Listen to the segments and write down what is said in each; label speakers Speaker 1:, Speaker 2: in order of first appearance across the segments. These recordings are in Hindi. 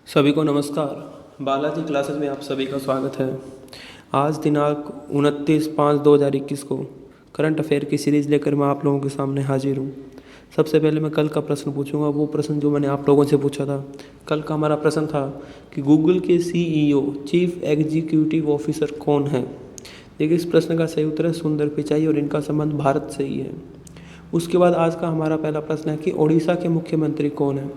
Speaker 1: सभी को नमस्कार। बालाजी क्लासेस में आप सभी का स्वागत है। आज दिनांक 29/5/2021 को करंट अफेयर की सीरीज़ लेकर मैं आप लोगों के सामने हाजिर हूँ। सबसे पहले मैं कल का प्रश्न पूछूंगा, वो प्रश्न जो मैंने आप लोगों से पूछा था। कल का हमारा प्रश्न था कि गूगल के CEO चीफ एग्जीक्यूटिव ऑफिसर कौन है। देखिए, इस प्रश्न का सही उत्तर है सुंदर पिचाई और इनका संबंध भारत से ही है। उसके बाद आज का हमारा पहला प्रश्न है कि ओडिशा के मुख्यमंत्री कौन है।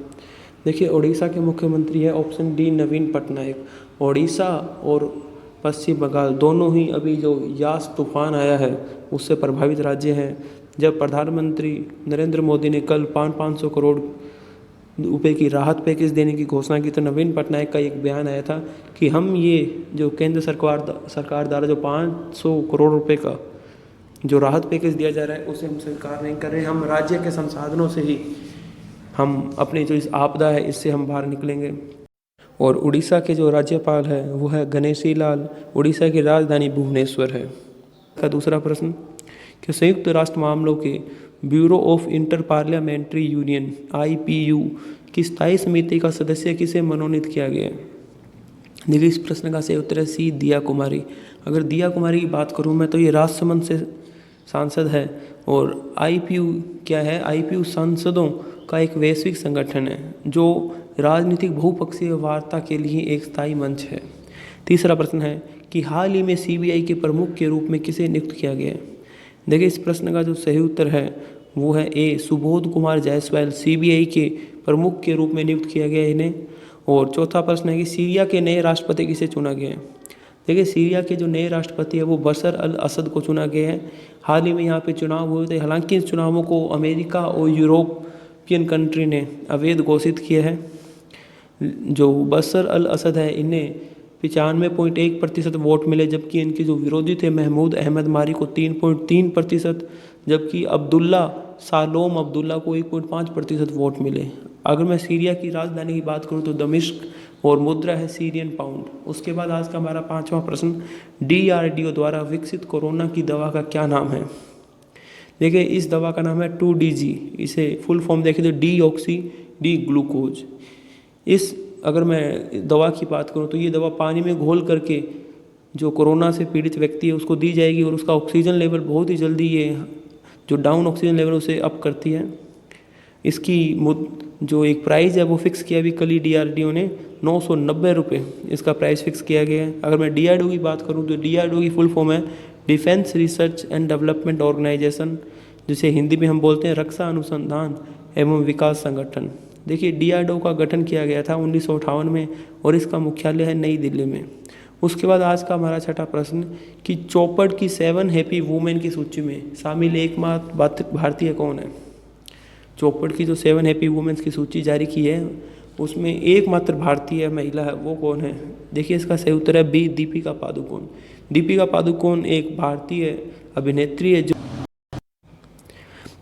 Speaker 1: देखिए, ओडिशा के मुख्यमंत्री है ऑप्शन डी नवीन पटनायक। ओडिशा और पश्चिम बंगाल दोनों ही अभी जो यास तूफान आया है उससे प्रभावित राज्य हैं। जब प्रधानमंत्री नरेंद्र मोदी ने कल 500 करोड़ रुपए की राहत पैकेज देने की घोषणा की तो नवीन पटनायक का एक बयान आया था कि हम ये जो केंद्र सरकार द्वारा जो 500 करोड़ रुपए का जो राहत पैकेज दिया जा रहा है उसे हम स्वीकार नहीं कर रहे। हम राज्य के संसाधनों से ही हम अपनी जो इस आपदा है इससे हम बाहर निकलेंगे। और उड़ीसा के जो राज्यपाल है वो है गणेशी लाल। उड़ीसा की राजधानी भुवनेश्वर है। का दूसरा प्रश्न कि संयुक्त राष्ट्र मामलों के bureau of inter parliamentary union IPU की स्थायी समिति का सदस्य किसे मनोनीत किया गया है। देखिए, इस प्रश्न का सही उत्तर है सी दिया कुमारी। अगर दिया कुमारी की बात करूँ मैं तो ये राजसमंद से सांसद है। और IPU क्या है, IPU सांसदों का एक वैश्विक संगठन है जो राजनीतिक बहुपक्षीय वार्ता के लिए एक स्थायी मंच है। तीसरा प्रश्न है कि हाल ही में CBI के प्रमुख के रूप में किसे नियुक्त किया गया है। देखिए, इस प्रश्न का जो सही उत्तर है वो है ए सुबोध कुमार जायसवाल। CBI के प्रमुख के रूप में नियुक्त किया गया है इन्हें। और चौथा प्रश्न है कि सीरिया के नए राष्ट्रपति किसे चुना गया है। देखिए, सीरिया के जो नए राष्ट्रपति है वो बशर अल असद को चुना गया है। हाल ही में यहाँ पे चुनाव हुए थे। हालांकि इन चुनावों को अमेरिका और यूरोपियन कंट्री ने अवैध घोषित किया है। जो बशर अल असद है इन्हें 95.1% वोट मिले, जबकि इनके जो विरोधी थे महमूद अहमद मारी को 3.3%, जबकि सालोम अब्दुल्ला को 1.5% वोट मिले। अगर मैं सीरिया की राजधानी की बात करूं तो दमिश्क और मुद्रा है सीरियन पाउंड। उसके बाद आज का हमारा पांचवा प्रश्न DRDO द्वारा विकसित कोरोना की दवा का क्या नाम है। देखिए, इस दवा का नाम है 2DG। इसे फुल फॉर्म देखें तो डीऑक्सी डी ग्लूकोज। अगर मैं दवा की बात करूं तो ये दवा पानी में घोल करके जो कोरोना से पीड़ित व्यक्ति है उसको दी जाएगी और उसका ऑक्सीजन लेवल बहुत ही जल्दी ये जो डाउन ऑक्सीजन लेवल उसे अप करती है। इसकी जो एक प्राइस है वो फिक्स किया अभी कल ही DRDO ने 990 रुपये इसका प्राइस फिक्स किया गया है। अगर मैं DRDO की बात करूं तो DRDO की फुल फॉर्म है defence research and development organisation, जिसे हिंदी में हम बोलते हैं रक्षा अनुसंधान एवं विकास संगठन। देखिए, DRDO का गठन किया गया था 1958 में और इसका मुख्यालय है नई दिल्ली में। उसके बाद आज का हमारा छठा प्रश्न कि चौपड़ की 7 हैप्पी वुमेन की सूची में शामिल एकमात्र भारतीय कौन है। चौपड़ की जो 7 हैप्पी वुमेन्स की सूची जारी की है उसमें एकमात्र भारतीय महिला है, वो कौन है। देखिए, इसका सही उत्तर है बी दीपिका पादुकोण। दीपिका पादुकोण एक भारतीय अभिनेत्री है। जो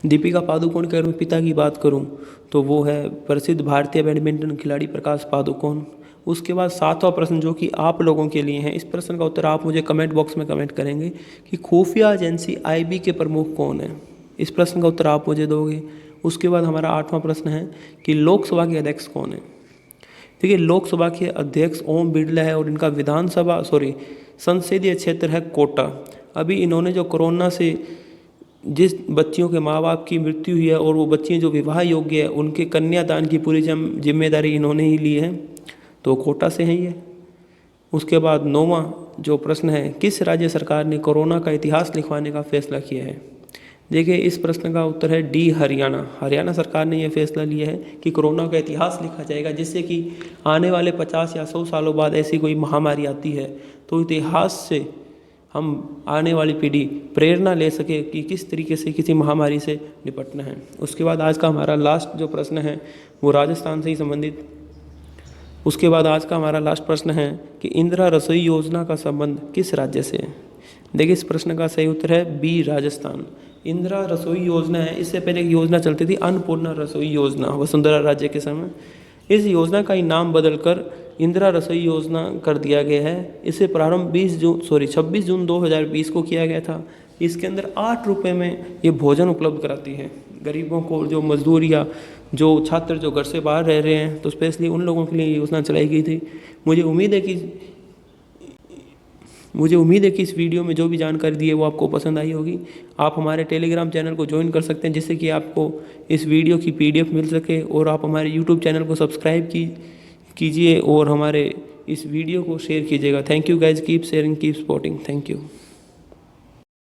Speaker 1: दीपिका पादुकोण के अगर मैं पिता की बात करूं तो वो है प्रसिद्ध भारतीय बैडमिंटन खिलाड़ी प्रकाश पादुकोण। उसके बाद सातवां प्रश्न जो कि आप लोगों के लिए है, इस प्रश्न का उत्तर आप मुझे कमेंट बॉक्स में कमेंट करेंगे कि खुफिया एजेंसी IB के प्रमुख कौन है। इस प्रश्न का उत्तर आप मुझे दोगे। उसके बाद हमारा आठवां प्रश्न है कि लोकसभा के अध्यक्ष कौन है। देखिए, लोकसभा के अध्यक्ष ओम बिरला है और इनका संसदीय क्षेत्र है कोटा। अभी इन्होंने जो कोरोना से जिस बच्चियों के माँ बाप की मृत्यु हुई है और वो बच्चियाँ जो विवाह योग्य है उनके कन्यादान की पूरी जिम्मेदारी इन्होंने ही ली है, तो कोटा से हैं ये। उसके बाद 9वां जो प्रश्न है, किस राज्य सरकार ने कोरोना का इतिहास लिखवाने का फैसला किया है। देखिए, इस प्रश्न का उत्तर है डी हरियाणा। हरियाणा सरकार ने यह फैसला लिया है कि कोरोना का इतिहास लिखा जाएगा, जिससे कि आने वाले 50 या 100 सालों बाद ऐसी कोई महामारी आती है तो इतिहास से हम आने वाली पीढ़ी प्रेरणा ले सके कि किस तरीके से किसी महामारी से निपटना है। उसके बाद आज का हमारा लास्ट जो प्रश्न है वो राजस्थान से ही संबंधित। उसके बाद आज का हमारा लास्ट प्रश्न है कि इंदिरा रसोई योजना का संबंध किस राज्य से है। देखिए, इस प्रश्न का सही उत्तर है बी राजस्थान। इंदिरा रसोई योजना है, इससे पहले एक योजना चलती थी अन्नपूर्णा रसोई योजना वसुंधरा राज्य के समय। इस योजना का ही नाम बदलकर इंदिरा रसोई योजना कर दिया गया है। इसे प्रारंभ 26 जून 2020 को किया गया था। इसके अंदर 8 रुपये में ये भोजन उपलब्ध कराती है गरीबों को, जो मजदूर या जो छात्र जो घर से बाहर रह रहे हैं, तो स्पेशली उन लोगों के लिए ये योजना चलाई गई थी। मुझे उम्मीद है कि इस वीडियो में जो भी जानकारी दी है वो आपको पसंद आई होगी। आप हमारे टेलीग्राम चैनल को ज्वाइन कर सकते हैं, जिससे कि आपको इस वीडियो की PDF मिल सके, और आप हमारे YouTube चैनल को सब्सक्राइब कीजिए और हमारे इस वीडियो को शेयर कीजिएगा। Thank you guys, keep sharing, keep supporting, thank you.